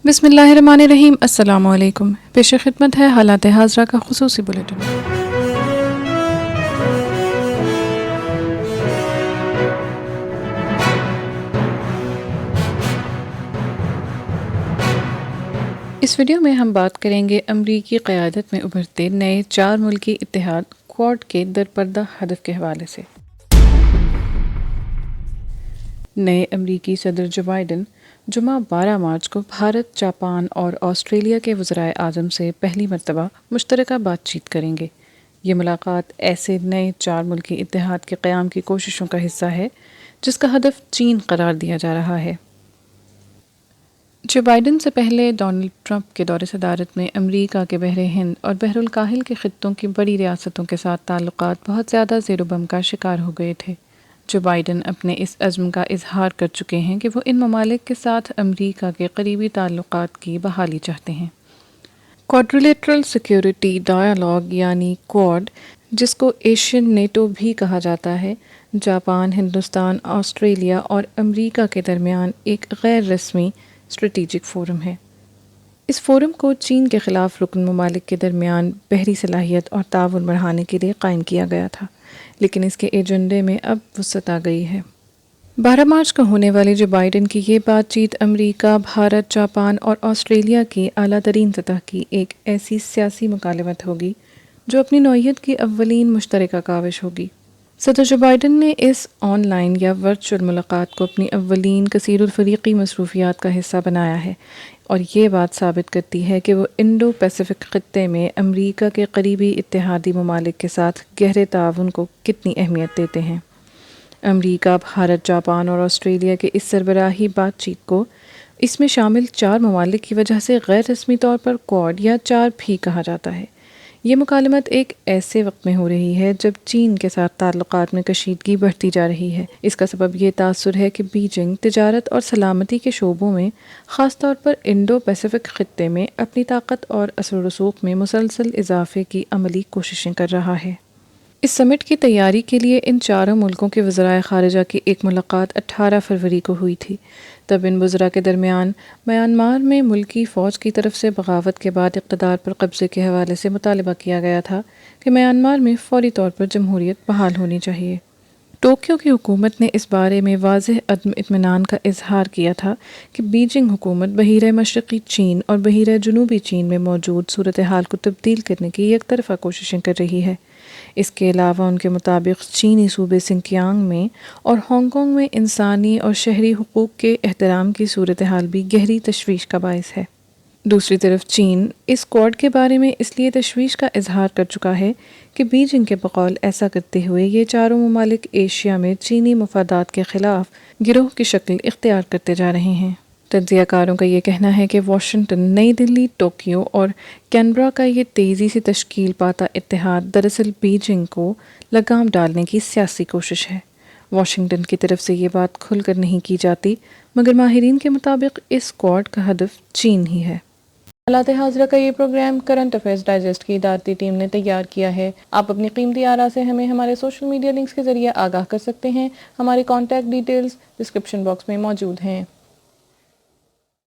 بسم اللہ الرحمن الرحیم۔ السلام علیکم۔ پیش خدمت ہے حالات حاضرہ کا خصوصی بلیٹن۔ اس ویڈیو میں ہم بات کریں گے امریکی قیادت میں ابھرتے نئے 4 ملکی اتحاد کوڈ کے درپردہ ہدف کے حوالے سے۔ نئے امریکی صدر جو بائیڈن جمعہ 12 مارچ کو بھارت، جاپان اور آسٹریلیا کے وزرائے اعظم سے پہلی مرتبہ مشترکہ بات چیت کریں گے۔ یہ ملاقات ایسے نئے 4 ملکی اتحاد کے قیام کی کوششوں کا حصہ ہے جس کا ہدف چین قرار دیا جا رہا ہے۔ جو بائیڈن سے پہلے ڈونلڈ ٹرمپ کے دور صدارت میں امریکہ کے بحر ہند اور بحر الکاہل کے خطوں کی بڑی ریاستوں کے ساتھ تعلقات بہت زیادہ زیر و بم کا شکار ہو گئے تھے۔ جو بائیڈن اپنے اس عزم کا اظہار کر چکے ہیں کہ وہ ان ممالک کے ساتھ امریکہ کے قریبی تعلقات کی بحالی چاہتے ہیں۔ کوادریلیٹرل سیکیورٹی ڈائیلاگ یعنی کوڈ، جس کو ایشین نیٹو بھی کہا جاتا ہے، جاپان، ہندوستان، آسٹریلیا اور امریکہ کے درمیان ایک غیر رسمی اسٹریٹجک فورم ہے۔ اس فورم کو چین کے خلاف رکن ممالک کے درمیان بحری صلاحیت اور تعاون بڑھانے کے لیے قائم کیا گیا تھا، لیکن اس کے ایجنڈے میں اب وسعت آ گئی ہے۔ 12 مارچ کو ہونے والی جو بائیڈن کی یہ بات چیت امریکہ، بھارت، جاپان اور آسٹریلیا کی اعلیٰ ترین سطح کی ایک ایسی سیاسی مکالمت ہوگی جو اپنی نوعیت کی اولین مشترکہ کاوش ہوگی۔ صدر جو بائیڈن نے اس آن لائن یا ورچوئل ملاقات کو اپنی اولین کثیر الفریقی مصروفیات کا حصہ بنایا ہے، اور یہ بات ثابت کرتی ہے کہ وہ انڈو پیسیفک خطے میں امریکہ کے قریبی اتحادی ممالک کے ساتھ گہرے تعاون کو کتنی اہمیت دیتے ہیں۔ امریکہ، بھارت، جاپان اور آسٹریلیا کے اس سربراہی بات چیت کو اس میں شامل 4 ممالک کی وجہ سے غیر رسمی طور پر کوڈ یا 4 بھی کہا جاتا ہے۔ یہ مکالمت ایک ایسے وقت میں ہو رہی ہے جب چین کے ساتھ تعلقات میں کشیدگی بڑھتی جا رہی ہے۔ اس کا سبب یہ تاثر ہے کہ بیجنگ تجارت اور سلامتی کے شعبوں میں، خاص طور پر انڈو پیسیفک خطے میں، اپنی طاقت اور اثر و رسوخ میں مسلسل اضافے کی عملی کوششیں کر رہا ہے۔ اس سمٹ کی تیاری کے لیے ان 4 ملکوں کے وزرائے خارجہ کی ایک ملاقات 18 فروری کو ہوئی تھی۔ تب ان وزراء کے درمیان میانمار میں ملکی فوج کی طرف سے بغاوت کے بعد اقتدار پر قبضے کے حوالے سے مطالبہ کیا گیا تھا کہ میانمار میں فوری طور پر جمہوریت بحال ہونی چاہیے۔ ٹوکیو کی حکومت نے اس بارے میں واضح عدم اطمینان کا اظہار کیا تھا کہ بیجنگ حکومت بحیرہ مشرقی چین اور بحیرہ جنوبی چین میں موجود صورتحال کو تبدیل کرنے کی یک طرفہ کوششیں کر رہی ہے۔ اس کے علاوہ ان کے مطابق چینی صوبے سنکیانگ میں اور ہانگ کانگ میں انسانی اور شہری حقوق کے احترام کی صورتحال بھی گہری تشویش کا باعث ہے۔ دوسری طرف چین اس کوڈ کے بارے میں اس لیے تشویش کا اظہار کر چکا ہے کہ بیجنگ کے بقول ایسا کرتے ہوئے یہ 4 ممالک ایشیا میں چینی مفادات کے خلاف گروہ کی شکل اختیار کرتے جا رہے ہیں۔ تجزیہ کاروں کا یہ کہنا ہے کہ واشنگٹن، نئی دلی، ٹوکیو اور کینبرا کا یہ تیزی سے تشکیل پاتا اتحاد دراصل بیجنگ کو لگام ڈالنے کی سیاسی کوشش ہے۔ واشنگٹن کی طرف سے یہ بات کھل کر نہیں کی جاتی، مگر ماہرین کے مطابق اس کوڈ کا ہدف چین ہی ہے۔ حالات حاضرہ کا یہ پروگرام کرنٹ افیئرز ڈائجسٹ کی ادارتی ٹیم نے تیار کیا ہے۔ آپ اپنی قیمتی آراء سے ہمیں ہمارے سوشل میڈیا لنکس کے ذریعے آگاہ کر سکتے ہیں۔ ہماری کانٹیکٹ ڈیٹیلز ڈسکرپشن باکس میں موجود ہیں۔